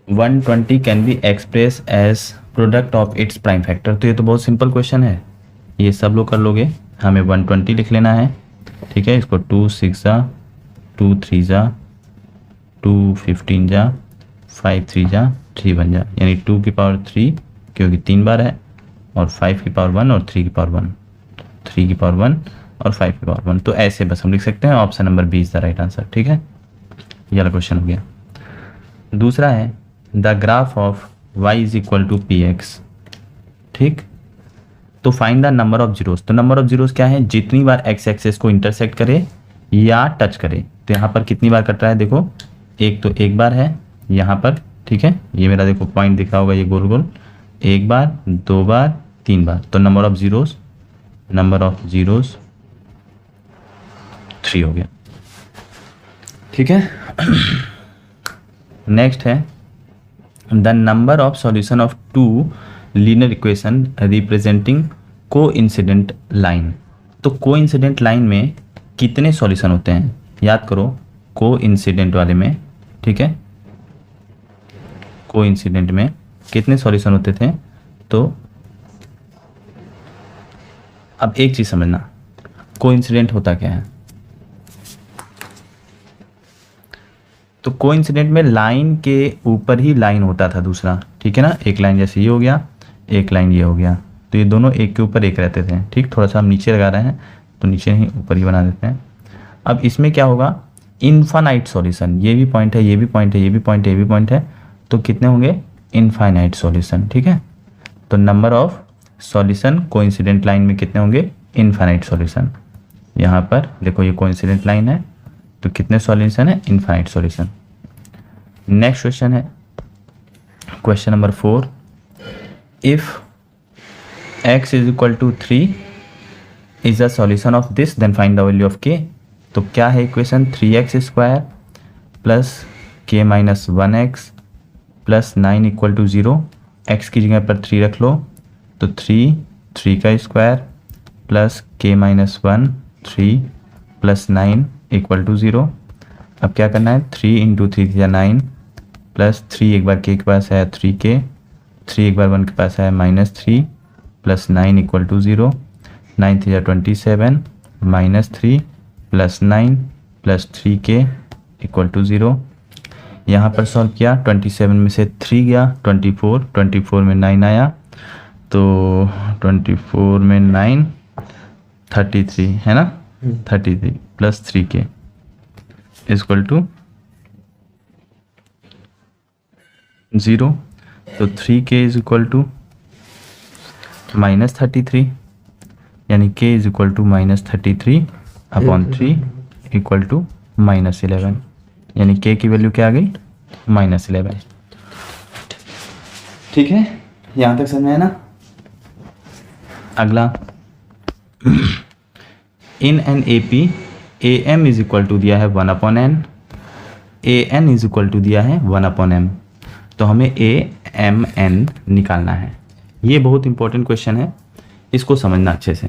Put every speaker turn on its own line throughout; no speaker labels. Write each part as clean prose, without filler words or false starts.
120 can be express as product of its prime factor. तो ये तो बहुत सिंपल क्वेश्चन है, ये सब लोग कर लोगे। हमें 120 लिख लेना है, ठीक है। इसको 2 6 जा, 2 3 जा, 2 15 जा, 5 3 जा, 3 बन जा, यानी 2 की पावर 3 क्योंकि 3 बार है, और 5 की पावर 1 और 3 की पावर 1, 3 की पावर 1 और 5 की पावर 1। तो ऐसे बस हम लिख सकते हैं, option number B is the right answer, ठीक है। ये वाला क्वेश्चन हो गया। दूसरा है the graph of y is equal to P X, ठीक। तो find the number of zeros. तो नंबर ऑफ जीरोस क्या है, जितनी बार एक्स एक्सेस को इंटरसेक्ट करे या टच करे। तो यहाँ पर कितनी बार कट रहा है, देखो एक तो एक बार है यहाँ पर, ठीक है। ये मेरा देखो पॉइंट दिख रहा होगा, ये गोल गोल, एक बार, दो बार, तीन बार। तो नंबर ऑफ जीरोस 3 हो गया, ठीक है। नेक्स्ट है the number of solution of 2 linear equation representing coincident line. तो कोइंसिडेंट लाइन में कितने सॉल्यूशन होते हैं, याद करो कोइंसिडेंट वाले में, ठीक है। कोइंसिडेंट में कितने सॉल्यूशन होते थे। तो अब एक चीज समझना, कोइंसिडेंट होता क्या है। तो कोइंसिडेंट में लाइन के ऊपर ही लाइन होता था दूसरा, ठीक है ना। एक लाइन जैसे ये हो गया, एक लाइन ये हो गया, तो ये दोनों एक के ऊपर एक रहते थे, ठीक। थोड़ा सा हम नीचे लगा रहे हैं तो नीचे ही ऊपर ही बना देते हैं। अब इसमें क्या होगा, इनफाइनाइट सॉल्यूशन, ये भी पॉइंट है, ये भी पॉइंट है, ये भी पॉइंट है, ये भी पॉइंट है, तो कितने होंगे, इनफाइनाइट सॉल्यूशन, ठीक है। तो number of solution coincident line में कितने होंगे, इनफाइनाइट सॉल्यूशन। यहाँ पर देखो ये कोइंसिडेंट लाइन है, तो कितने सॉल्यूशन है, इनफाइनाइट सॉल्यूशन। नेक्स्ट क्वेश्चन है question number 4, if x is equal to 3 is the solution of this then find the value of k। तो क्या है equation, 3x square plus k minus 1x plus 9 equal to 0। x की जगह पर 3 रख लो, तो 3 का square plus k minus 1 3 plus 9 equal to 0। अब क्या करना है, 3 इंटू 3 या 9 प्लस 3 एक बार k के पास है 3k, 3 एक बार 1 के पास है -3 plus 9 equal to 0। 9 3 27 -3 plus 9 plus 3k equal to 0। यहाँ पर सॉल्व किया, 27 में से 3 गया 24 में 9 आया, तो 24 में 9 33 है ना, 33 प्लस 3k इक्वल टू 0। तो 3k इज इक्वल टू -33, यानी k is equal to -33 upon 3 equal to -11, यानी k की वैल्यू क्या आ गई, -11, ठीक है। यहाँ तक समझ में है ना। अगला in N AP AM is equal to दिया है 1/n, AN is equal to दिया है 1/m। तो हमें AMN निकालना है। ये बहुत इंपॉर्टेंट क्वेश्चन है, इसको समझना अच्छे से।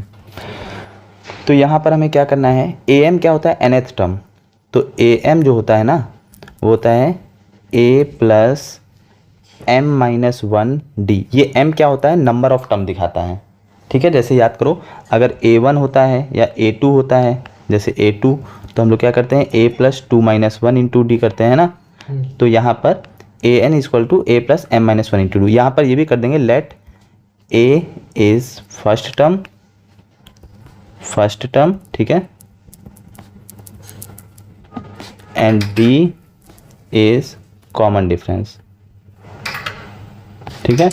तो यहाँ पर हमें क्या करना है, AM क्या होता है, nth टर्म। तो AM जो होता है ना, वो होता है A प्लस m-1d। ये m क्या होता है, नंबर ऑफ टर्म दिखाता है, ठीक है। जैसे याद करो, अगर A1 होता है या A2 होता है, जैसे A2, तो हम लोग क्या करते हैं, A प्लस 2 - 1 इंटू डी करते हैं ना। तो यहाँ पर AN equal to A plus m-1 into D. यहाँ पर ये भी कर देंगे, let A is first term, ठीक है, and B is common difference, ठीक है,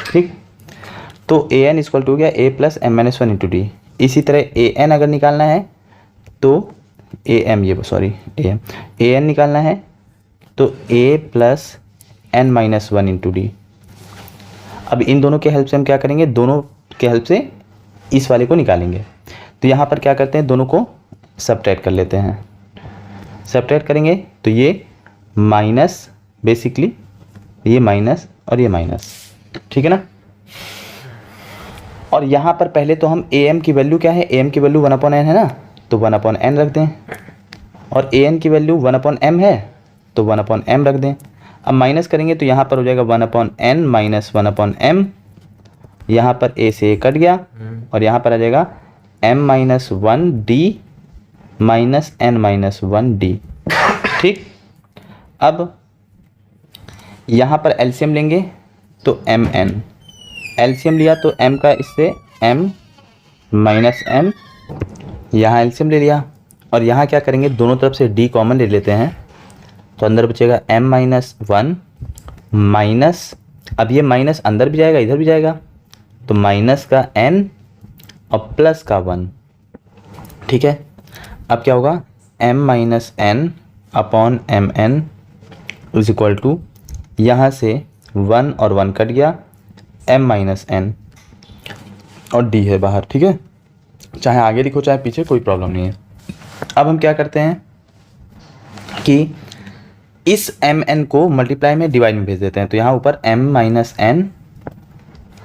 ठीक। तो AN इक्वल टू हो गया A plus m-1 into D. इसी तरह AN अगर निकालना है तो AN निकालना है तो A plus n-1 into D. अब इन दोनों के हेल्प से हम क्या करेंगे, दोनों के हेल्प से इस वाले को निकालेंगे। तो यहाँ पर क्या करते हैं, दोनों को सब्ट्रैक्ट कर लेते हैं। सब्ट्रैक्ट करेंगे तो ये माइनस, बेसिकली ये माइनस और ये माइनस, ठीक है ना। और यहाँ पर पहले तो हम AM की वैल्यू क्या है, AM की वैल्यू 1/n है ना, तो 1/n रख दें। और AN की वैल्यू 1/m है, तो 1/m रख दें। अब माइनस करेंगे तो यहाँ पर हो जाएगा 1/n माइनस 1/m, यहाँ पर a से a कट गया और यहाँ पर आ जाएगा m-1d माइनस n-1d। ठीक, अब यहाँ पर एलसीएम लेंगे तो mn, एलसीएम लिया तो m का इससे m माइनस m, यहाँ एलसीएम ले लिया और यहाँ क्या करेंगे, दोनों तरफ से d कॉमन ले लेते हैं तो अंदर बचेगा m-1 माइनस, अब ये माइनस अंदर भी जाएगा इधर भी जाएगा तो माइनस का n और प्लस का 1। ठीक है, अब क्या होगा, m-n upon mn is equal to, यहाँ से 1 और 1 कट गया, m-n और d है बाहर। ठीक है, चाहे आगे लिखो चाहे पीछे, कोई प्रॉब्लम नहीं है। अब हम क्या करते हैं कि इस mn को मल्टीप्लाई में डिवाइड में भेज देते हैं, तो यहाँ ऊपर m-n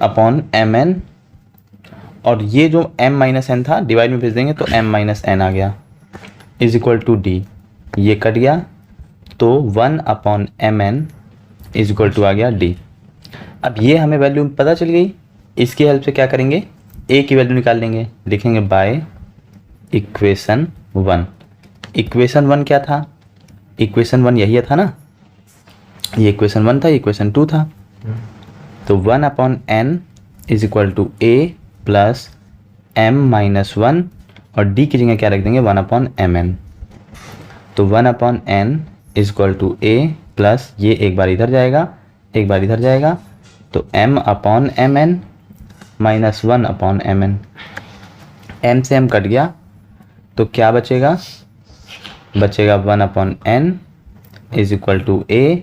अपॉन mn और ये जो m-n था डिवाइड में भेज देंगे तो m-n आ गया इज इक्वल टू d, ये कट गया तो 1/mn इज इक्वल टू आ गया d। अब ये हमें वैल्यू पता चल गई, इसकी हेल्प से क्या करेंगे, a की वैल्यू निकाल लेंगे, लिखेंगे बाय इक्वेशन 1। इक्वेशन 1 क्या था, इक्वेशन 1 यही था ना, ये इक्वेशन 1 था, इक्वेशन 2 था, तो 1/n is equal to a plus m-1 और d की जगह क्या रख देंगे 1/mn, तो 1/n is equal to a plus ये एक बार इधर जाएगा एक बार इधर जाएगा तो m/mn माइनस 1/mn, m से m कट गया तो क्या बचेगा, बचेगा 1/n is equal to a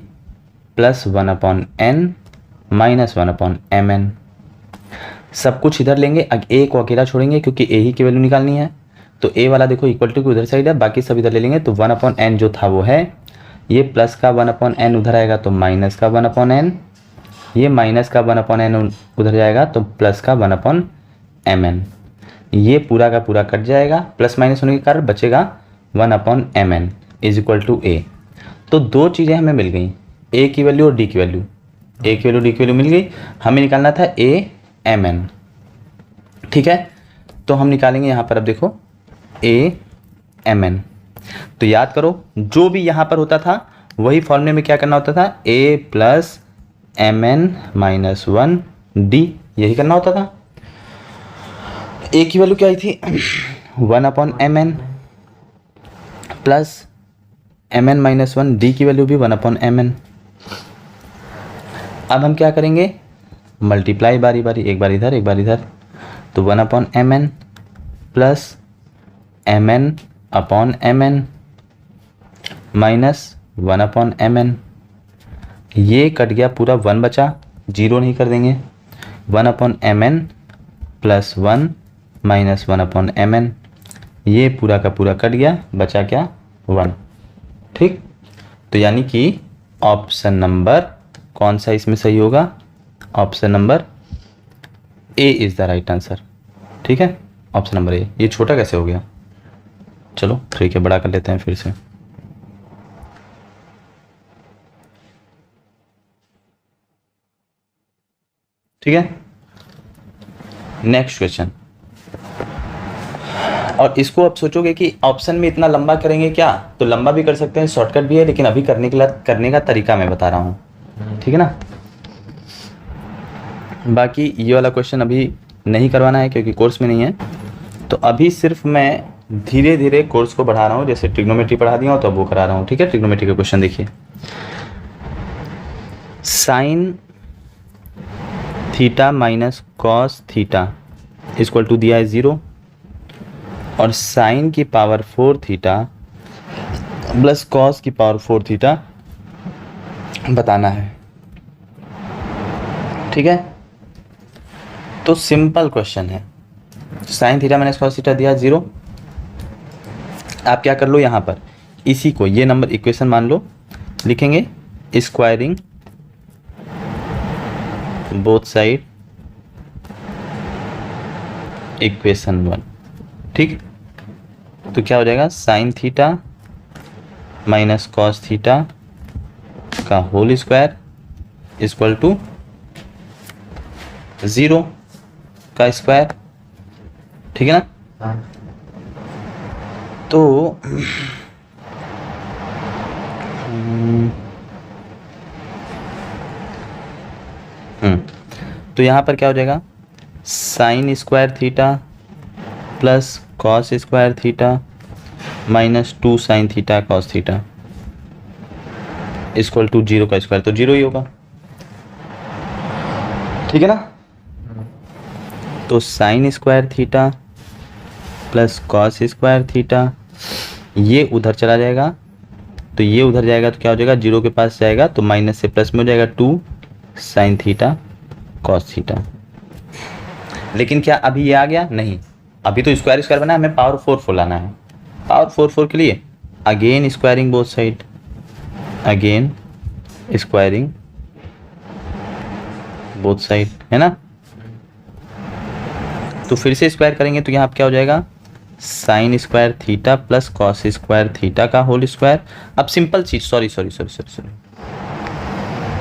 plus 1/n minus 1/mn। सब कुछ इधर लेंगे, a को अकेला छोड़ेंगे क्योंकि a ही की वैल्यू निकालनी है, तो a वाला देखो इक्वल टू की उधर साइड है, बाकी सब इधर ले लेंगे तो 1/n जो था वो है, ये प्लस का 1/n उधर आएगा तो माइनस का 1/n, ये माइनस का 1/n उधर जाएगा तो प्लस का 1/mn, ये पूरा का पूरा कट जाएगा, प्लस माइनस होने के कारण बचेगा 1/mn is equal to a। तो दो चीज़ें हमें मिल गई, a की वैल्यू और d की वैल्यू, a की वैल्यू d की वैल्यू मिल गई, हमें निकालना था a-mn। ठीक है, तो हम निकालेंगे यहाँ पर, अब देखो a-mn, तो याद करो जो भी यहाँ पर होता था वही फॉर्मूले में क्या करना होता था, a plus mn minus 1 d, यही करना होता था। a की वैल्यू क्या आई थी 1/mn plus mn minus 1, d की वैल्यू भी 1/mn। अब हम क्या करेंगे, मल्टीप्लाई बारी बारी, एक बार इधर एक बार इधर, तो 1/mn plus mn/mn minus 1/mn, ये कट गया पूरा 1 बचा, 0 नहीं कर देंगे, 1/mn प्लस 1 माइनस 1/mn, ये पूरा का पूरा कट गया, बचा क्या 1। ठीक, तो यानी कि ऑप्शन नंबर कौन सा इसमें सही होगा, option number A is the right answer. ठीक है, ऑप्शन नंबर ए। ये छोटा कैसे हो गया, चलो ठीक है बड़ा कर लेते हैं फिर से। ठीक है, नेक्स्ट क्वेश्चन, और इसको आप सोचोगे कि ऑप्शन में इतना लंबा करेंगे क्या, तो लंबा भी कर सकते हैं, शॉर्टकट भी है, लेकिन अभी करने का तरीका मैं बता रहा हूँ। ठीक है ना, बाकी ये वाला क्वेश्चन अभी नहीं करवाना है क्योंकि कोर्स में नहीं है, तो अभी सिर्फ मैं धीरे धीरे कोर्स को बढ़ा रहा हूँ, जैसे ट्रिग्नोमेट्री पढ़ा दिया हूँ तो अब वो करा रहा हूँ। ठीक है, ट्रिग्नोमेट्री का क्वेश्चन देखिए, sine theta minus cos theta equal to दिया है 0 और साइन की पावर 4 थीटा प्लस कॉस की पावर 4 थीटा बताना है। ठीक है, तो सिंपल क्वेश्चन है, sine theta minus cos theta दिया 0, आप क्या कर लो यहाँ पर इसी को ये नंबर इक्वेशन मान लो, लिखेंगे स्क्वायरिंग बोथ साइड इक्वेशन 1। ठीक, तो क्या हो जाएगा, sine theta minus cos theta का होल स्क्वायर इक्वल टू 0 का स्क्वायर, ठीक है ना। तो तो यहाँ पर क्या हो जाएगा, sine square theta plus cos square theta minus 2 sine theta cos theta equal to 0 का स्क्वायर, तो 0 ही होगा, ठीक है ना। तो sign square theta plus cos square theta ये उधर चला जाएगा, तो ये उधर जाएगा तो क्या हो जाएगा, 0 के पास जाएगा तो माइनस से प्लस में हो जाएगा 2 साइन थीटा कॉस थीटा। लेकिन क्या अभी ये आ गया, नहीं, अभी तो स्क्वायर स्क्वायर बना है, हमें पावर 4 लाना है। पावर 4 के लिए again squaring both side, again squaring both side, है ना। तो फिर से स्क्वायर करेंगे तो यहाँ पर क्या हो जाएगा, sine square theta plus cos square theta का होल स्क्वायर। अब सिंपल चीज, सॉरी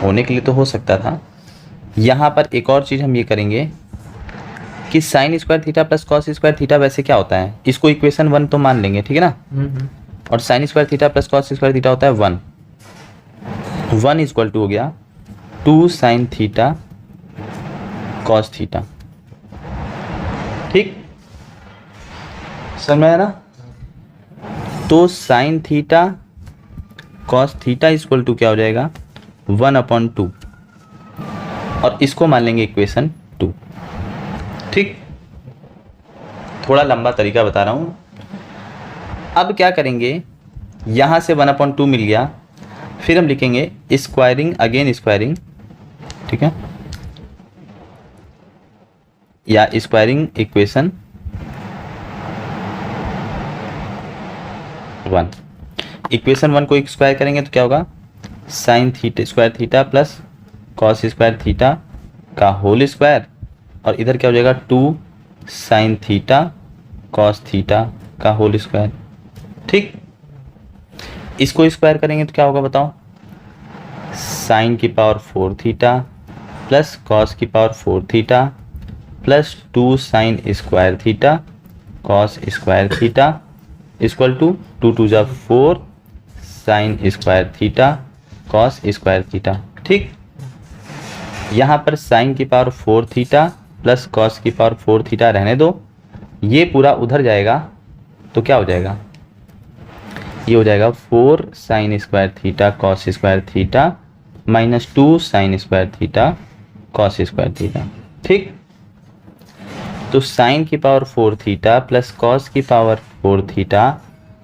होने के लिए तो हो सकता था, यहाँ पर एक और चीज हम ये करेंगे कि sign square theta plus cos square theta वैसे क्या होता है, इसको इक्वेशन 1 तो मान लेंगे, ठीक है ना। और sign square theta plus cos square theta होता है 1 इक्वल टू हो गया 2 साइन थीटा कॉस थीटा, ठीक, समझ में आया ना। तो sine theta cos theta equal to क्या हो जाएगा, 1/2, और इसको मान लेंगे इक्वेशन 2, ठीक। थोड़ा लंबा तरीका बता रहा हूं। अब क्या करेंगे, यहां से 1/2 मिल गया, फिर हम लिखेंगे स्क्वायरिंग, अगेन स्क्वायरिंग, ठीक है, या स्क्वायरिंग इक्वेशन 1। इक्वेशन 1 को स्क्वायर करेंगे तो क्या होगा, sine theta square theta plus cos square theta का होल स्क्वायर, और इधर क्या हो जाएगा 2 साइन थीटा कॉस थीटा का होल स्क्वायर, ठीक। इसको स्क्वायर करेंगे तो क्या होगा बताओ, साइन की पावर 4 थीटा प्लस कॉस की power 4 theta plus 2 sine square theta cos square theta equal to 2 2 जा 4 sine square theta cos square theta, ठीक। यहाँ पर साइन की पावर 4 थीटा प्लस कॉस की पावर 4 थीटा रहने दो, ये पूरा उधर जाएगा तो क्या हो जाएगा, ये हो जाएगा 4 sine square theta cos square theta minus 2 sine square theta cos square theta, ठीक। तो साइन की पावर 4 थीटा प्लस कॉस की power 4 theta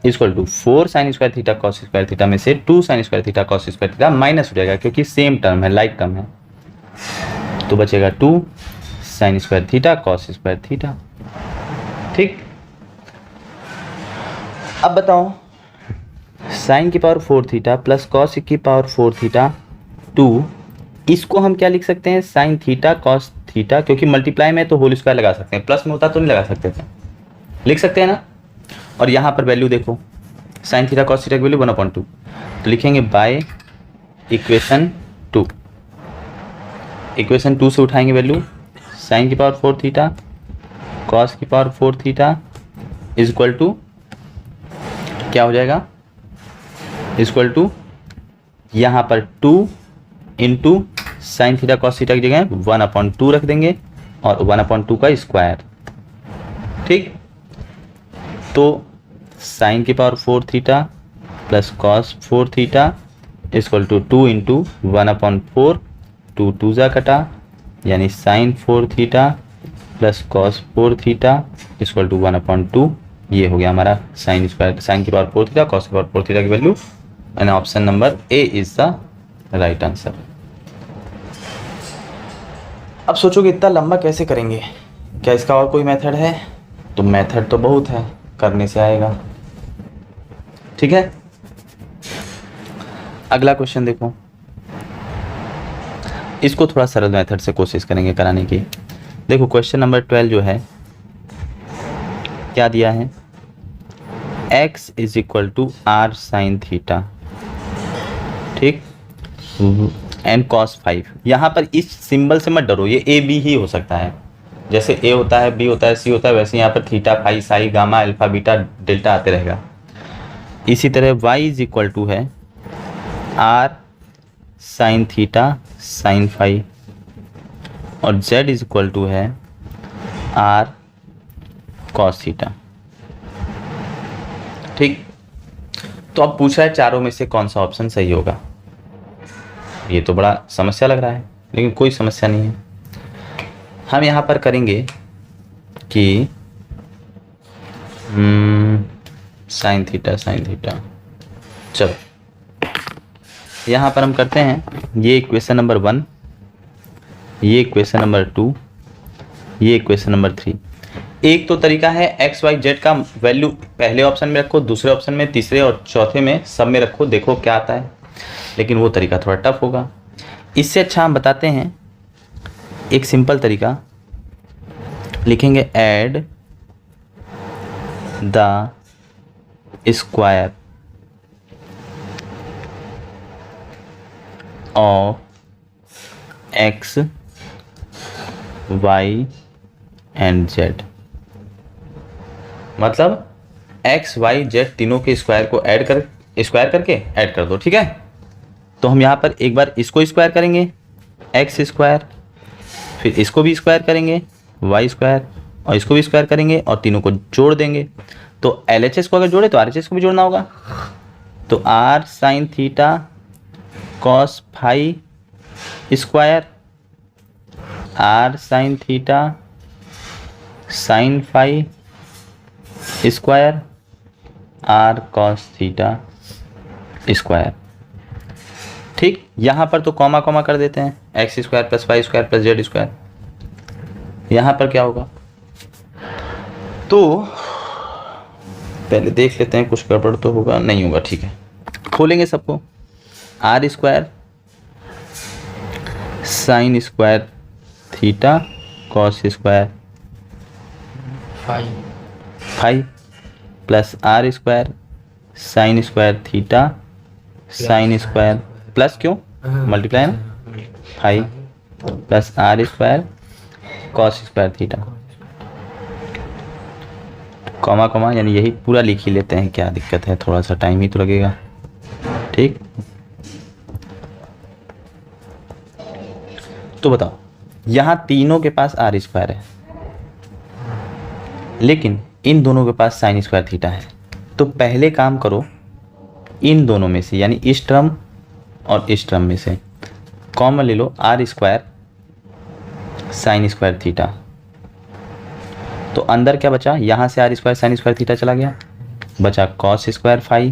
equal to 4 sine square theta cos square theta में से 2 sine square theta cos square theta minus हो जाएगा, क्योंकि same term है, लाइक टर्म है, तो बचेगा 2 sine square theta cos square theta, ठीक। अब बताओ, साइन की पावर 4 थीटा प्लस कॉस की पावर 4 थीटा 2, इसको हम क्या लिख सकते हैं, साइन थीटा कॉस थीटा, क्योंकि मल्टीप्लाई में तो होल स्क्वायर लगा सकते हैं, प्लस में होता तो नहीं लगा सकते थे, लिख सकते हैं ना। और यहाँ पर वैल्यू देखो, साइन थीटा कॉस थीटा की वैल्यू 1/2, तो लिखेंगे बाय इक्वेशन 2। इक्वेशन 2 से उठाएंगे वैल्यू, साइन की पावर 4 थीटा कॉस की power 4 theta is equal to क्या हो जाएगा, इक्वल टू यहाँ पर 2 into sine theta cos theta की जगह 1/2 रख देंगे और 1/2 का स्क्वायर, ठीक। तो साइन की power 4 theta plus cos 4 theta equal to 2 into 1/4, 2 2 जा कटा, यानी sine 4 theta plus cos 4 theta equal to 1/2, ये हो गया हमारा साइन स्क्वायर, साइन की पावर 4 थीटा कॉस की पावर 4 थीटा की value, and option number A is the right answer. अब सोचोगे इतना लंबा कैसे करेंगे, क्या इसका और कोई मेथड है, तो मेथड तो बहुत है, करने से आएगा, ठीक है। अगला क्वेश्चन देखो, इसको थोड़ा सरल मेथड से कोशिश करेंगे कराने की। देखो क्वेश्चन नंबर 12 जो है क्या दिया है, x is equal to r sine theta, ठीक। N cos 5। यहाँ पर इस सिंबल से मत डरो, ये ए बी ही हो सकता है। जैसे ए होता है, बी होता है, सी होता है, वैसे यहाँ पर theta, phi, psi, gamma, alpha, beta, delta आते रहेगा। इसी तरह y इज इक्वल टू है R sine theta sine phi, और z इज इक्वल टू है आर कॉस थीटा। ठीक, तो अब पूछा है चारों में से कौन सा ऑप्शन सही होगा। ये तो बड़ा समस्या लग रहा है, लेकिन कोई समस्या नहीं है। हम यहाँ पर करेंगे कि साइन थीटा। चलो यहाँ पर हम करते हैं, ये इक्वेशन नंबर 1, ये इक्वेशन नंबर 2, ये इक्वेशन नंबर 3। एक तो तरीका है एक्स वाई जेड का वैल्यू पहले ऑप्शन में रखो, दूसरे ऑप्शन में, तीसरे और चौथे में, सब में रखो, देखो क्या आता है, लेकिन वो तरीका थोड़ा टफ होगा। इससे अच्छा हम बताते हैं एक सिंपल तरीका, लिखेंगे add the square of X Y and Z. मतलब एक्स वाई जेड तीनों के स्क्वायर को स्क्वायर करके ऐड कर दो। ठीक है, तो हम यहाँ पर एक बार इसको स्क्वायर करेंगे एक्स स्क्वायर, फिर इसको भी स्क्वायर करेंगे वाई स्क्वायर, और इसको भी स्क्वायर करेंगे और तीनों को जोड़ देंगे। तो LHS को अगर जोड़े तो RHS को भी जोड़ना होगा। तो R sine theta cos phi square, R sine theta sine phi square, R cos theta square. ठीक, यहाँ पर तो कॉमा कॉमा कर देते हैं, X square plus Y square plus Z square. यहाँ पर क्या होगा, तो पहले देख लेते हैं, कुछ गड़बड़ तो होगा नहीं होगा। ठीक है, खोलेंगे सबको। R square sine square theta cos square phi plus R square sine square theta sine square plus क्यों मल्टीप्लाई ना phi plus R square cos square theta, comma comma, यानी यही पूरा लिख ही लेते हैं, क्या दिक्कत है, थोड़ा सा टाइम ही तो लगेगा। ठीक, तो बताओ, यहाँ तीनों के पास आर स्क्वायर है, लेकिन इन दोनों के पास साइन स्क्वायर थीटा है। तो पहले काम करो, इन दोनों में से, यानी इस टर्म और इस टर्म में से कॉमन ले लो, R square sine square theta. तो अंदर क्या बचा, यहाँ से R square sine square theta चला गया, बचा कॉस स्क्वायर फाई,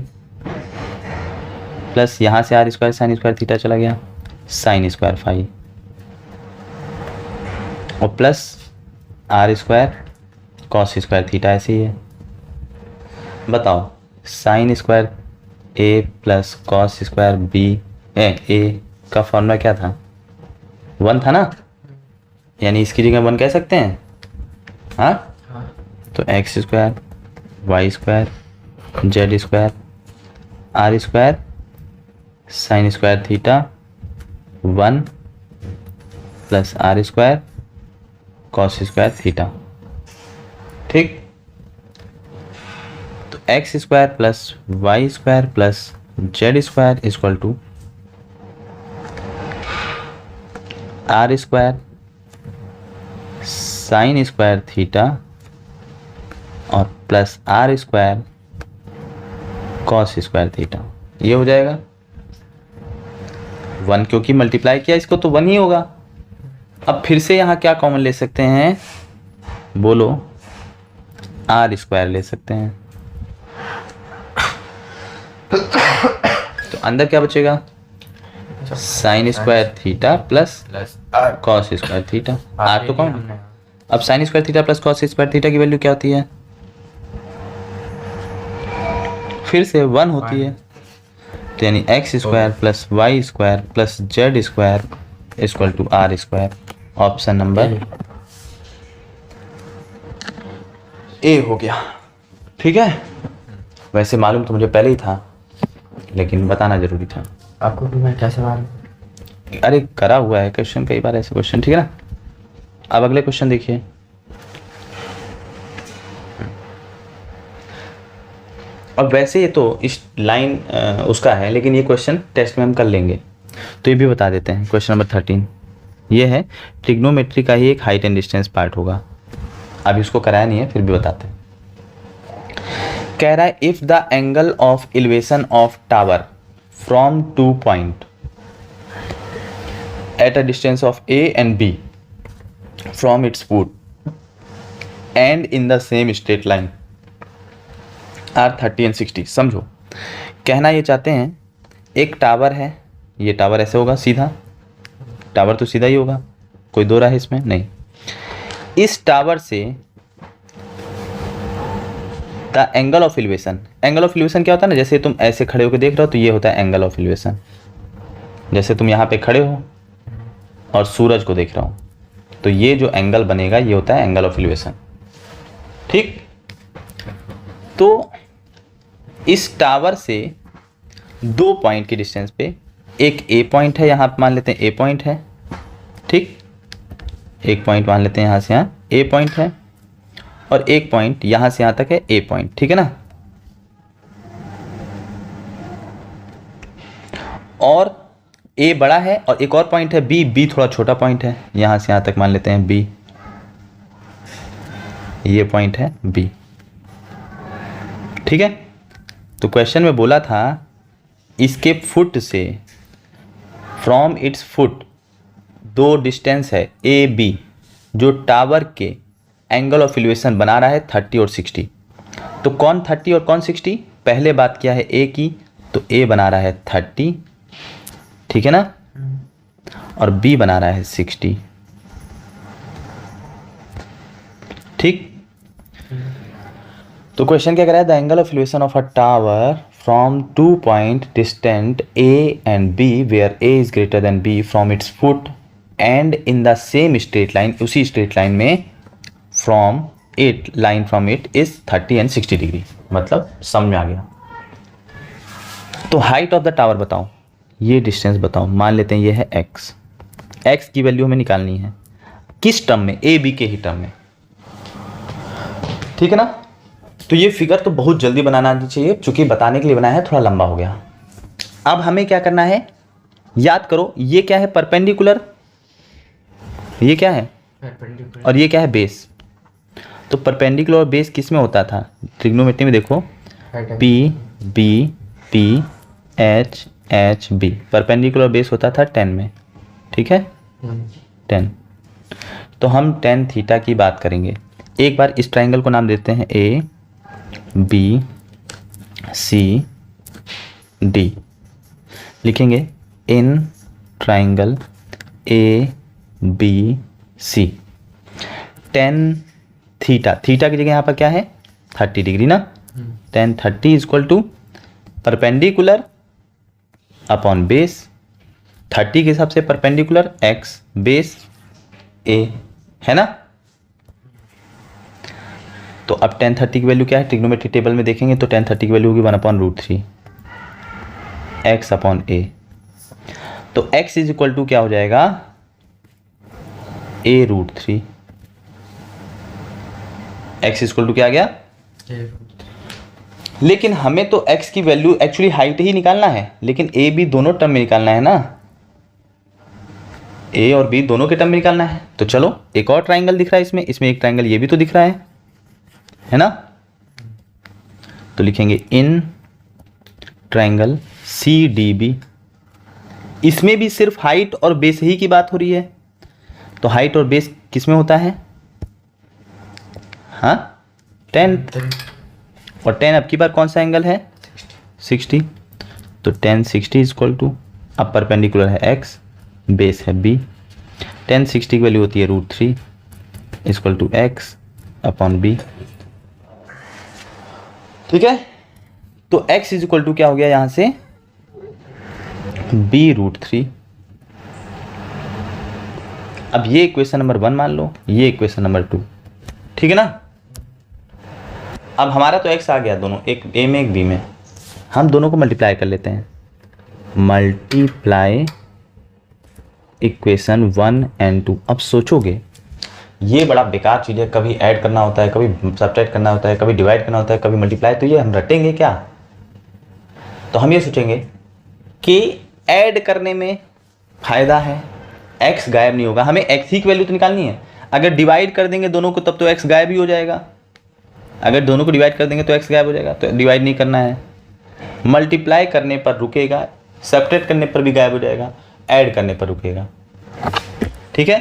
प्लस यहाँ से R square sine square theta चला गया, साइन स्क्वायर फाई, और plus R square cos square theta. ऐसे ही है। बताओ, sine square A plus cos square B, A का फॉर्मूला क्या था, 1 था ना, यानी इसकी जगह 1 कह सकते हैं। हाँ, तो X square Y square Z square R square sine square theta 1 plus R square cos square theta. ठीक, तो X square plus Y square plus Z square equal to R square sine square theta और plus R square cos square theta. ये हो जाएगा 1, क्योंकि multiply किया इसको तो 1 ही होगा। अब फिर से यहाँ क्या कॉमन ले सकते हैं, बोलो, आर स्क्वायर ले सकते हैं। तो अंदर क्या बचेगा, sine square theta plus cos square theta. R तो कौन, अब sine square theta plus cos square theta की वैल्यू क्या होती है, फिर से 1 होती है। तो यानी X square plus Y square plus Z square equal to R square. Option number A हो गया। ठीक है, वैसे मालूम तो मुझे पहले ही था, लेकिन बताना जरूरी था
आपको कि मैं कैसे मालूम।
अरे करा हुआ है क्वेश्चन कई बार ऐसे क्वेश्चन, ठीक है ना। अब अगले क्वेश्चन देखिए, अब वैसे ये तो इस लाइन उसका है, लेकिन ये क्वेश्चन टेस्ट में हम कर लेंगे, तो ये भी बता देते हैं। क्वेश्चन नंबर 13 ये है, ट्रिग्नोमेट्री का ही एक हाइट एंड डिस्टेंस पार्ट होगा। अभी उसको कराया नहीं है, फिर भी बताते हैं। कह रहा है if the angle of elevation of tower from 2 point at a distance of A and B from its foot and in the same straight line are 30 and 60। समझो, कहना ये चाहते हैं एक टावर है, ये टावर ऐसे होगा सीधा, टावर तो सीधा ही होगा, कोई दो राह है इसमें नहीं। इस टावर से the angle of elevation, angle of elevation क्या होता है ना, जैसे तुम ऐसे खड़े होकर देख रहे हो तो ये होता है एंगल ऑफ एलिवेशन। जैसे तुम यहाँ पे खड़े हो और सूरज को देख रहा हो, तो ये जो एंगल बनेगा ये होता है एंगल ऑफ एलिवेशन, ठीक। तो इस टावर से 2 पॉइंट की डिस्टेंस पे एक ए पॉइंट है, यहाँ पे मान लेते हैं ए पॉइंट है, ठीक। एक पॉइंट मान लेते हैं यहाँ से यहाँ ए पॉइंट है, और एक पॉइंट यहाँ से यहाँ तक है ए पॉइंट, ठीक है ना। और ए बड़ा है और एक और पॉइंट है बी, बी थोड़ा छोटा पॉइंट है, यहाँ से यहाँ तक मान लेते हैं बी, ये पॉइंट है बी, ठीक है। तो क्वेश्चन में बोला था इसके फुट से, फ्रॉम इट्स फुट, 2 डिस्टेंस है ए बी, जो टावर के एंगल ऑफ एलिवेशन बना रहा है 30 और 60। तो कौन 30 और कौन 60, पहले बात किया है ए की, तो ए बना रहा है 30, ठीक है ना, और बी बना रहा है 60, ठीक। तो क्वेश्चन क्या कह रहा है, the angle of elevation of a tower from 2 point distant A and B where A is greater than B from its foot and in the same straight line, उसी स्ट्रेट लाइन में from it, line from it is 30 and 60 degree. मतलब समझ में आ गया। तो height of the tower बताओ, ये distance बताओ, मान लेते हैं ये है x, x की वैल्यू हमें निकालनी है किस टर्म में, ए बी के ही टर्म में, ठीक है ना। तो ये फिगर तो बहुत जल्दी बनाना आनी चाहिए, चूंकि बताने के लिए बनाया है, थोड़ा लंबा हो गया। अब हमें क्या करना है, याद करो, ये क्या है परपेंडिकुलर, ये क्या है और ये क्या है बेस। तो परपेंडिकुलर और बेस किस में होता था, ट्रिग्नोमेट्री में देखो, P B P H H B, perpendicular base होता था 10 में, ठीक है 10। तो हम tan थीटा की बात करेंगे। एक बार इस ट्राइंगल को नाम देते हैं ए बी सी डी, लिखेंगे in triangle A B C, tan theta, theta की जगह यहाँ पर क्या है 30 डिग्री ना, tan 30 equal to perpendicular upon base, 30 के हिसाब से परपेंडिकुलर x बेस a, है ना। तो अब tan 30 की वैल्यू क्या है, ट्रिग्नोमेट्री टेबल में देखेंगे तो tan 30 की वैल्यू होगी 1/√3 x अपॉन a। तो x इज इक्वल टू क्या हो जाएगा a√3, x is equal to क्या आ गया, लेकिन हमें तो x की वैल्यू एक्चुअली हाइट ही निकालना है, लेकिन a b दोनों टर्म में निकालना है ना, a और b दोनों के टर्म में निकालना है। तो चलो एक और ट्राइंगल दिख रहा है इसमें, इसमें एक ट्राइंगल ये भी तो दिख रहा है ना। तो लिखेंगे in triangle C D B, इसमें भी सिर्फ हाइट और बेस ही की बात हो रही है। तो हाइट और बेस किस में होता है, हाँ 10, और 10 अब की बार कौन सा एंगल है 60। तो tan 60 इज इक्वल टू, अब परपेंडिकुलर है x, बेस है b, tan 60 की वैल्यू होती है √3 equal to x upon b, ठीक है। तो x इज इक्वल टू क्या हो गया यहाँ से b√3। अब ये इक्वेशन नंबर 1 मान लो, ये इक्वेशन नंबर 2, ठीक है ना। अब हमारा तो x आ गया दोनों, एक a में एक b में, हम दोनों को मल्टीप्लाई कर लेते हैं, मल्टीप्लाई इक्वेशन 1 and 2। अब सोचोगे ये बड़ा बेकार चीज़ है, कभी ऐड करना होता है, कभी सब्ट्रैक्ट करना होता है, कभी डिवाइड करना होता है, कभी मल्टीप्लाई, तो ये हम रटेंगे क्या? तो हम ये सोचेंगे कि ऐड करने में फ़ायदा है, x गायब नहीं होगा, हमें x ही की वैल्यू तो निकालनी है। अगर डिवाइड कर देंगे दोनों को तब तो x गायब ही हो जाएगा, अगर दोनों को डिवाइड कर देंगे तो x गायब हो जाएगा, तो डिवाइड नहीं करना है। मल्टीप्लाई करने पर रुकेगा, सब्ट्रैक्ट करने पर भी गायब हो जाएगा, ऐड करने पर रुकेगा। ठीक है,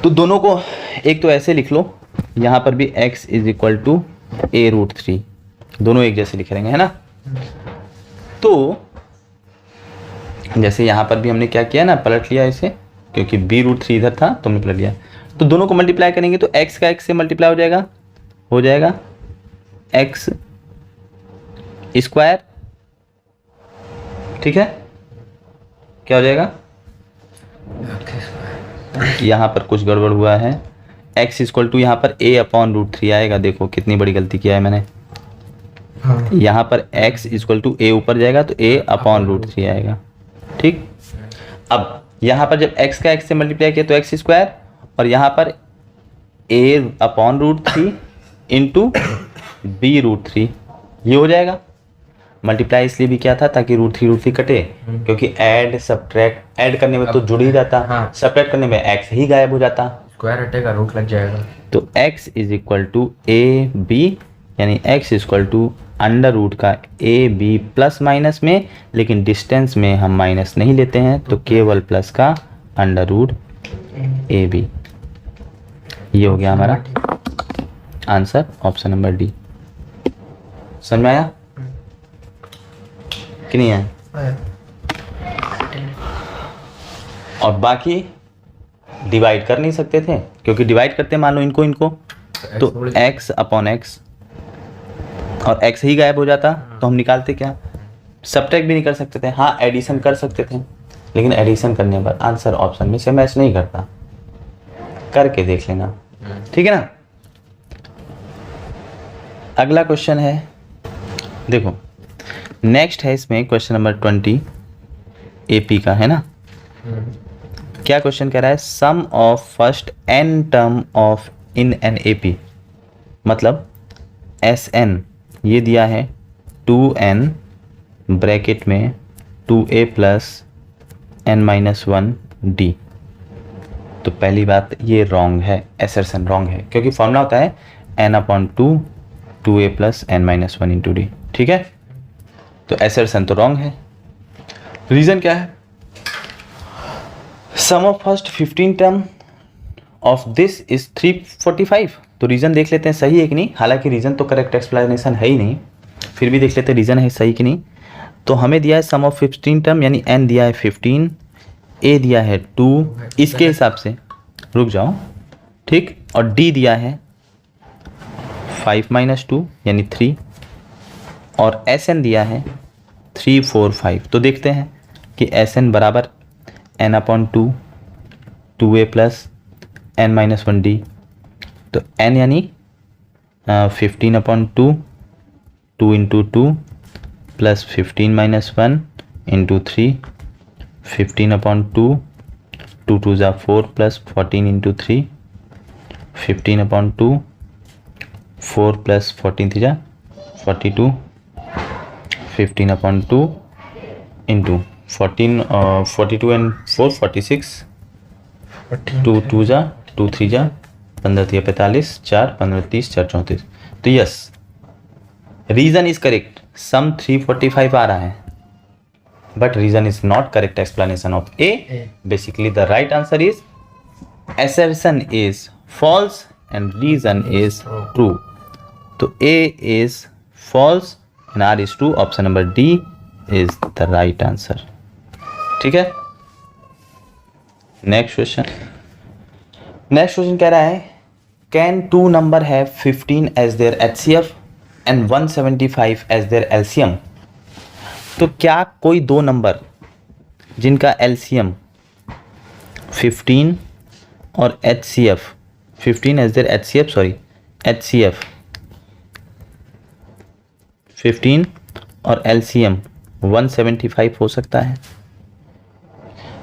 तो दोनों को एक तो ऐसे लिख लो, यहाँ पर भी x is equal to a√3, दोनों एक जैसे लिख रहेंगे, है ना। तो जैसे यहाँ पर भी हमने क्या किया ना, पलट लिया इसे, क्योंकि b√3 इधर था तो हमने पलट लिया। तो दोनों को मल्टीप्लाई करेंगे तो x का x से मल्टीप्लाई हो जाएगा x स्क्वायर। ठीक है, क्या हो जाएगा? यहाँ पर कुछ गड़बड़ हुआ है, x इक्वल टू यहाँ पर a/√3 आएगा। देखो कितनी बड़ी गलती किया है मैंने। हाँ। यहाँ पर x इक्वल टू a ऊपर जाएगा तो a/√3 आएगा। ठीक, अब यहाँ पर जब x का x से मल्टीप्लाई किया तो x स्क्वायर, और यहाँ पर a/√3 इंटू b√3 ये हो जाएगा। मल्टीप्लाई इसलिए भी किया था ताकि √3 कटे, क्योंकि ऐड सब्ट्रैक्ट, ऐड करने में तो जुड़ ही जाता, हाँ। सब्ट्रैक्ट करने में x ही गायब हो जाता,
स्क्वायर हटेगा रूट लग जाएगा।
तो x is equal to ab, यानी x equal to under root का ab प्लस माइनस में, लेकिन डिस्टेंस में हम माइनस नहीं लेते हैं, तो केवल प्लस का अंडर रूट ab। ये हो गया हमारा आंसर, ऑप्शन नंबर डी। समझ में आया कि नहीं आया? और बाकी डिवाइड कर नहीं सकते थे, क्योंकि डिवाइड करते मान लो इनको तो x/x, और x ही गायब हो जाता, तो हम निकालते क्या? सब्ट्रैक्ट भी नहीं कर सकते थे, हाँ एडिशन कर सकते थे, लेकिन एडिशन करने पर आंसर ऑप्शन में से मैच नहीं करता। करके देख लेना, ठीक है ना। अगला क्वेश्चन है, देखो नेक्स्ट है इसमें क्वेश्चन नंबर 20 AP का, है ना। क्या क्वेश्चन कह रहा है? Sum of first n term of in N AP, मतलब Sn ये दिया है 2n ब्रैकेट में 2a प्लस n-1d। तो पहली बात ये रॉन्ग है, एसर्शन रॉन्ग है, क्योंकि फॉर्मूला होता है n/2 2a plus n-1 into D. ठीक है, तो एसर्शन तो रॉन्ग है। रीज़न क्या है? Sum of first 15 term of this is 345। तो रीज़न देख लेते हैं सही है कि नहीं। हालांकि रीज़न तो करेक्ट एक्सप्लेनेशन है ही नहीं, फिर भी देख लेते हैं रीज़न है सही कि नहीं। तो हमें दिया है सम ऑफ 15 टर्म, यानी n दिया है 15, a दिया है 2, इसके हिसाब से रुक जाओ, ठीक, और d दिया है 5 - 2 यानी 3, और Sn दिया है 3 4 5। तो देखते हैं कि Sn बराबर n/2 2a प्लस n-1d। तो n यानी 15/2 2 इंटू 2 प्लस 15 - 1 इंटू 3 15/2 2 2 ज़ा 4 प्लस 14 इंटू 3 15/2 4 प्लस 14 3 ज़ा 42 15/2 इंटू 14 42 एंड 4 46 2 2 ज़ा 2 3 ज़ा 15 3 45 4 15 30 4 34। तो यस, रीज़न इज करेक्ट, सम 345 आ रहा है, but reason is not correct explanation of A. Basically the right answer is assertion is false and reason is true। तो A is false and R is true। Option number D is the right answer। ठीक है, next question कह रहा है can two number have 15 as their HCF and 175 as their LCM। तो क्या कोई दो नंबर जिनका LCM 15 और HCF 15 एज देयर HCF 15 और LCM 175 हो सकता है?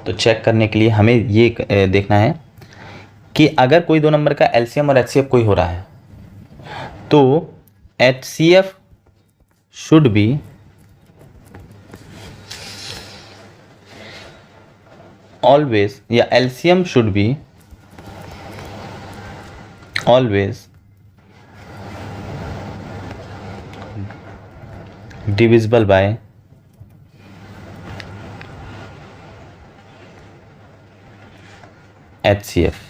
तो चेक करने के लिए हमें ये देखना है कि अगर कोई दो नंबर का एलसीएम और एचसीएफ कोई हो रहा है तो एचसीएफ शुड बी ऑलवेज या LCM should be always divisible by HCF.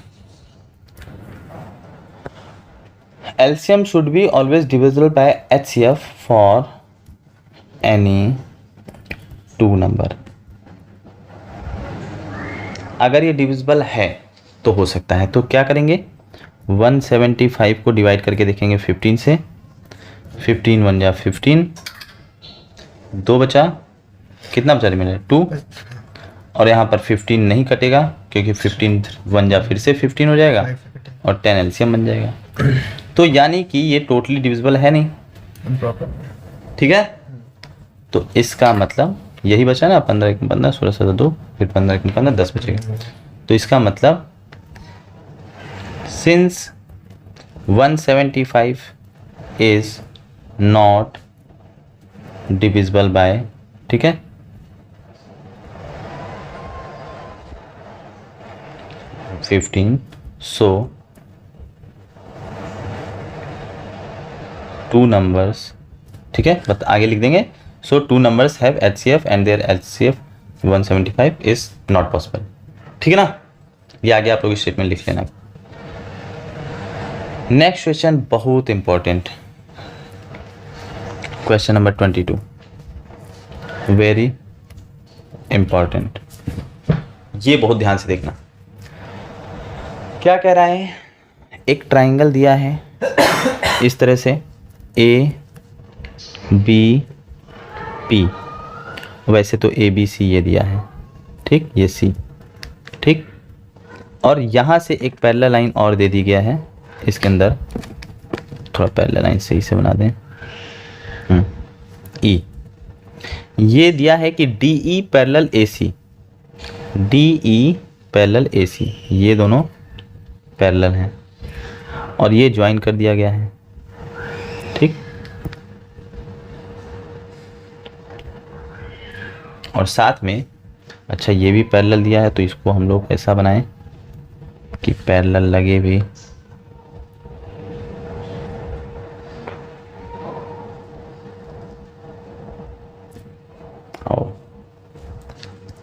LCM should be always divisible by HCF for any two number. अगर ये डिविजिबल है तो हो सकता है, तो क्या करेंगे 175 को डिवाइड करके देखेंगे 15 से, 15 1 जा 15, 2 बचा, कितना बचा मेरे 2, और यहाँ पर 15 नहीं कटेगा क्योंकि 15 1 जा फिर से 15 हो जाएगा और 10 एलसीएम बन जाएगा। तो यानी कि ये टोटली डिविजिबल है नहीं, ठीक है। तो इसका मतलब यही बचा ना, 15 1 15, 16 17 2, फिर 15 1 15, 10 बचेगा। तो इसका मतलब since 175 is not divisible by, ठीक है, फिफ्टीन, सो टू नंबर्स, ठीक है, बट आगे लिख देंगे so two numbers have HCF and their HCF 175 is not possible, ठीक है ना। ये आगे आप लोग स्टेटमेंट लिख लेना। नेक्स्ट क्वेश्चन बहुत important, question number 22, very important, ये बहुत ध्यान से देखना। क्या कह रहा है, एक ट्राइंगल दिया है इस तरह से ए बी पी, वैसे तो ए बी सी ये दिया है, ठीक, ये सी, ठीक, और यहाँ से एक पैरेलल लाइन और दे दी गया है इसके अंदर, थोड़ा पैरेलल लाइन सही से बना दें, ई, ये दिया है कि D E parallel A C, D E parallel A C, ये दोनों पैरेलल हैं और ये ज्वाइन कर दिया गया है, ठीक, और साथ में अच्छा ये भी पैरेलल दिया है, तो इसको हम लोग ऐसा बनाएं कि पैरेलल लगे भी, आओ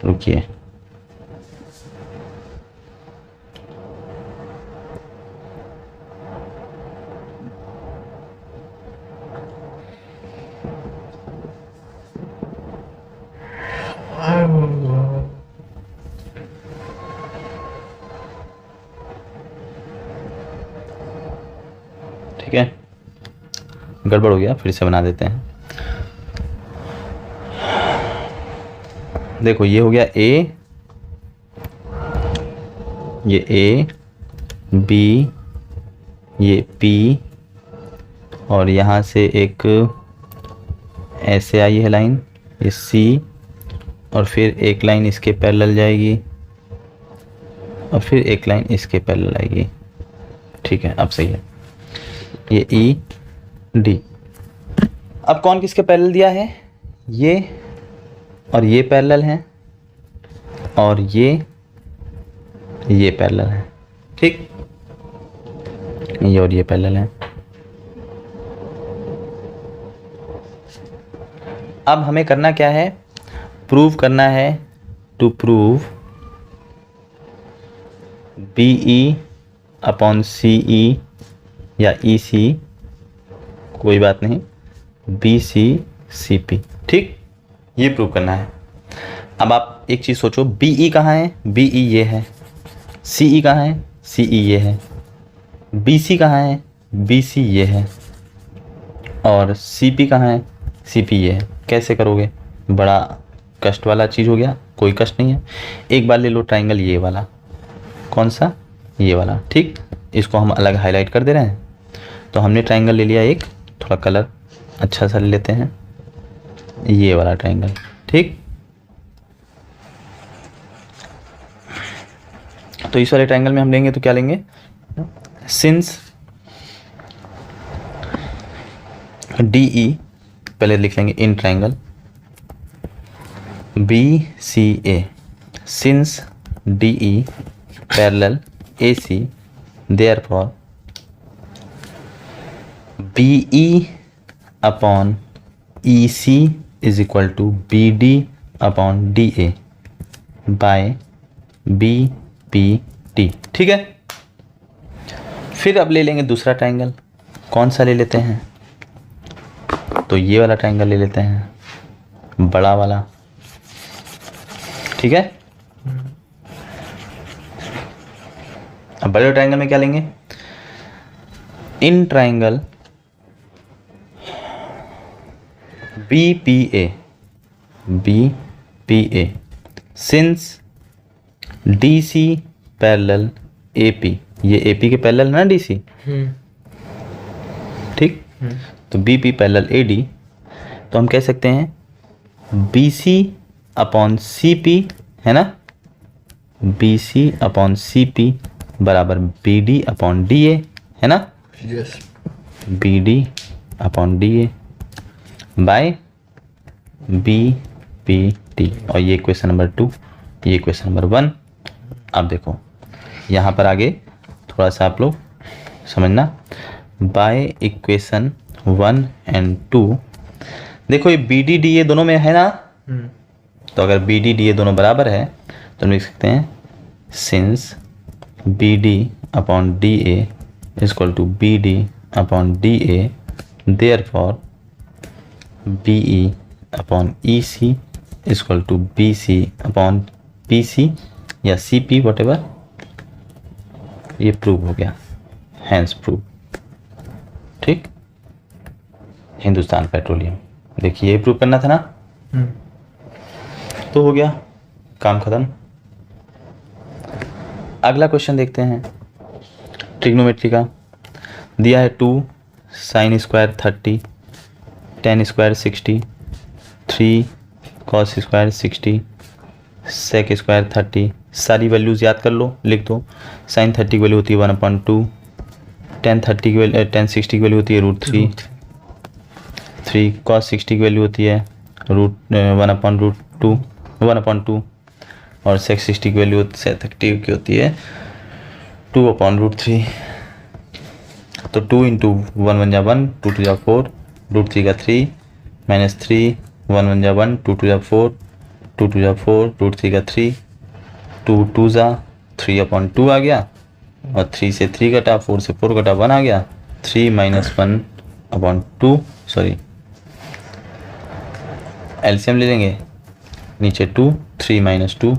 रुकिए, ठीक है, गड़बड़ हो गया, फिर से बना देते हैं। देखो ये हो गया ए, ये ए बी, ये पी, और यहाँ से एक ऐसे आई है लाइन, ये सी, और फिर एक लाइन इसके पैरेलल जाएगी और फिर एक लाइन इसके पैरेलल आएगी, ठीक है, अब सही है। ये ई डी, अब कौन किसके पैरेलल दिया है, ये और ये पैरेलल हैं और ये पैरेलल है, ठीक, ये और ये पैरेलल है। अब हमें करना क्या है, प्रूव करना है, to prove B E upon C E या ई सी, कोई बात नहीं, बी सी सी पी, ठीक, ये प्रूव करना है। अब आप एक चीज़ सोचो, बी ई कहाँ है, बी ई ये है, सी ई कहाँ है, सी ई ये है, बी सी कहाँ है, बी सी ये है, और सी पी कहाँ है, सी पी ये है। कैसे करोगे, बड़ा कष्ट वाला चीज़ हो गया, कोई कष्ट नहीं है। एक बार ले लो ट्राइंगल ये वाला, कौन सा, ये वाला, ठीक, इसको हम अलग हाईलाइट कर दे रहे हैं। तो हमने ट्राइंगल ले लिया एक, थोड़ा कलर अच्छा सा ले लेते हैं, ये वाला ट्राइंगल, ठीक। तो इस वाले ट्रायंगल में हम लेंगे तो क्या लेंगे, सिंस डी ई, पहले लिख लेंगे in triangle B C A, since D E parallel A C, therefore B E upon E C is equal to B D upon D A by B P T. ठीक है, फिर अब ले लेंगे दूसरा ट्रायंगल। कौन सा ले लेते हैं, तो ये वाला ट्रायंगल ले लेते हैं, बड़ा वाला। ठीक है, अब बड़े ट्रायंगल में क्या लेंगे, in triangle B P A since D C parallel A P, ये ए पी के पैरेलल ना डी सी, ठीक, तो B P parallel A D, तो हम कह सकते हैं B C upon C P, है ना, B C upon C P बराबर B D upon D A, है ना,
yes,
B D upon D A by B P T. और ये क्वेश्चन नंबर 2, ये क्वेश्चन नंबर 1। अब देखो यहाँ पर आगे थोड़ा सा आप लोग समझना, बाय इक्वेशन 1 एंड 2, देखो ये बी डी डी ए दोनों में है ना, तो अगर बी डी डी ए दोनों बराबर है तो हम लिख सकते हैं since B D upon D A is equal to B D upon D A, therefore B E upon E C is equal to B C upon P C या C P whatever, ये prove हो गया, hence prove. ठीक, Hindustan petroleum, देखिए ये prove करना था ना, तो हो गया, काम खत्म। अगला क्वेश्चन देखते हैं, ट्रिग्नोमेट्री का दिया है 2 sine square 30, tan square 60, 3 cos square 60, sec square 30। सारी वैल्यूज़ याद कर लो, लिख दो। साइन 30 की वैल्यू होती है 1/2, टेन 60 की वैल्यू होती है √3, 3 कॉस 60 की वैल्यू होती है 1/2, और सेक 60 की वैल्यू 30 की होती है 2/√3। तो 2 इंटू 1 1 जा 1, 2 2 जा 4, √3 का 3 माइनस 3, 1 1 जा 1, 2 2 जा 4, 2 2 जा 4, √3 का 3, 2 2 जा 3/2 आ गया, और 3 से 3 कटा, 4 से 4 कटा, 1 आ गया, 3 माइनस 1/2, सॉरी एलसीएम ले लेंगे, नीचे 2, 3 माइनस 2,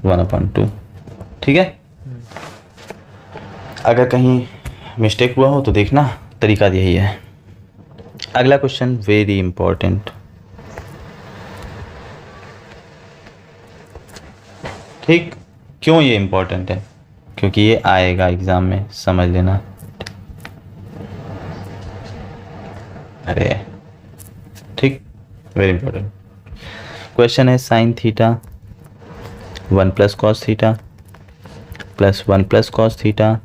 1/2। ठीक है, अगर कहीं मिस्टेक हुआ हो तो देखना, तरीका यही है। अगला क्वेश्चन वेरी इंपॉर्टेंट, ठीक, क्यों ये इंपॉर्टेंट है, क्योंकि ये आएगा एग्जाम में, समझ लेना। अरे ठीक, वेरी इंपॉर्टेंट क्वेश्चन है, sine theta 1 plus cos theta plus 1 plus cos theta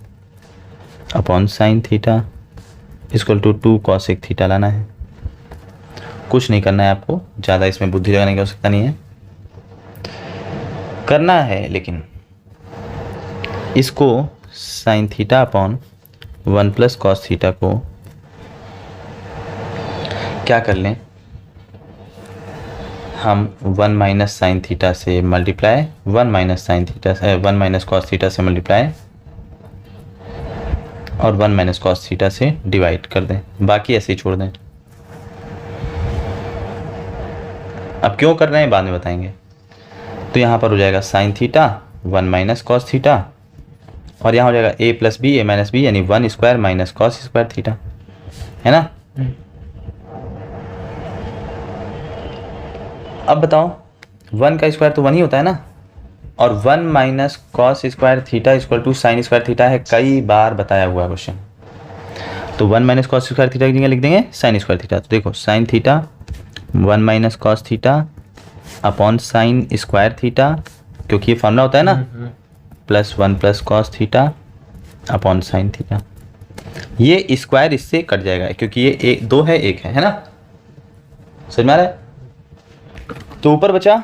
upon sine theta equal to 2 cosec theta लाना है। कुछ नहीं करना है आपको, ज़्यादा इसमें बुद्धि लगाने की आवश्यकता नहीं है, करना है लेकिन इसको sine theta upon 1 plus cos theta को क्या कर लें हम, 1 माइनस साइन थीटा से मल्टीप्लाई, 1 माइनस साइन थीटा से 1 माइनस कॉस थीटा से मल्टीप्लाई, और 1 माइनस कॉस थीटा से डिवाइड कर दें, बाकी ऐसे ही छोड़ दें। अब क्यों कर रहे हैं बाद में बताएंगे। तो यहाँ पर हो जाएगा sine theta 1 minus cos theta, और यहाँ हो जाएगा a plus B, a minus B, यानी 1 square minus cos square theta, है ना। अब बताओ 1 का स्क्वायर तो 1 ही होता है ना, और 1 minus cos square theta equal to sine square theta है, कई बार बताया हुआ क्वेश्चन। तो 1 माइनस कॉस स्क्वायर थीटा की जगह लिख देंगे साइन स्क्वायर थीटा। तो देखो sign theta 1 minus cos theta upon sign square theta, क्योंकि ये फॉर्मूला होता है ना, plus 1 plus cos theta upon sine theta. ये स्क्वायर इससे कट जाएगा क्योंकि ये एक 2 है 1 है ना, समझ में आ रहा है। तो ऊपर बचा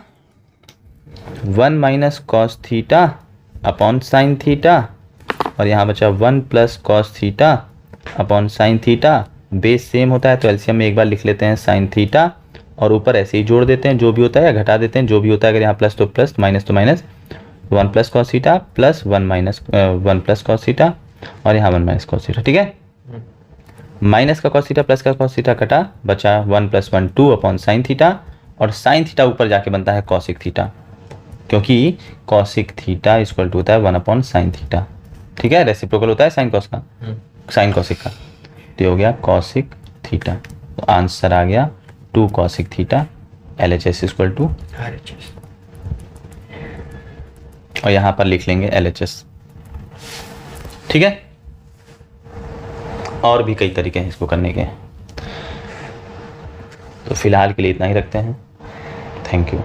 1 minus cos theta upon sine theta, और यहाँ बचा 1 plus cos theta upon sine theta. Base same होता है तो एलसीएम में एक बार लिख लेते हैं साइन थीटा, और ऊपर ऐसे ही जोड़ देते हैं जो भी होता है, या घटा देते हैं जो भी होता है। अगर यहाँ प्लस तो प्लस, माइनस तो minus. 1 plus cos theta plus 1 plus cos theta, और यहाँ 1 माइनस कॉस थीटा। ठीक है, माइनस का कॉस थीटा प्लस का कॉस थीटा कटा, बचा 1 प्लस 1 2 अपॉन साइन थीटा, और साइन थीटा ऊपर जाके बनता है कॉसिक थीटा, क्योंकि कॉसिक थीटा इक्वल टू होता है 1 अपॉन साइन थीटा। ठीक है, रेसिप्रोकल होता है साइन कॉस का, साइन कॉसिक का। तो हो गया कॉसिक थीटा, तो आंसर आ गया 2 cosec theta LHS equal to, और यहाँ पर लिख लेंगे LHS। ठीक है, और भी कई तरीके हैं इसको करने के, तो फिलहाल के लिए इतना ही रखते हैं। Thank you.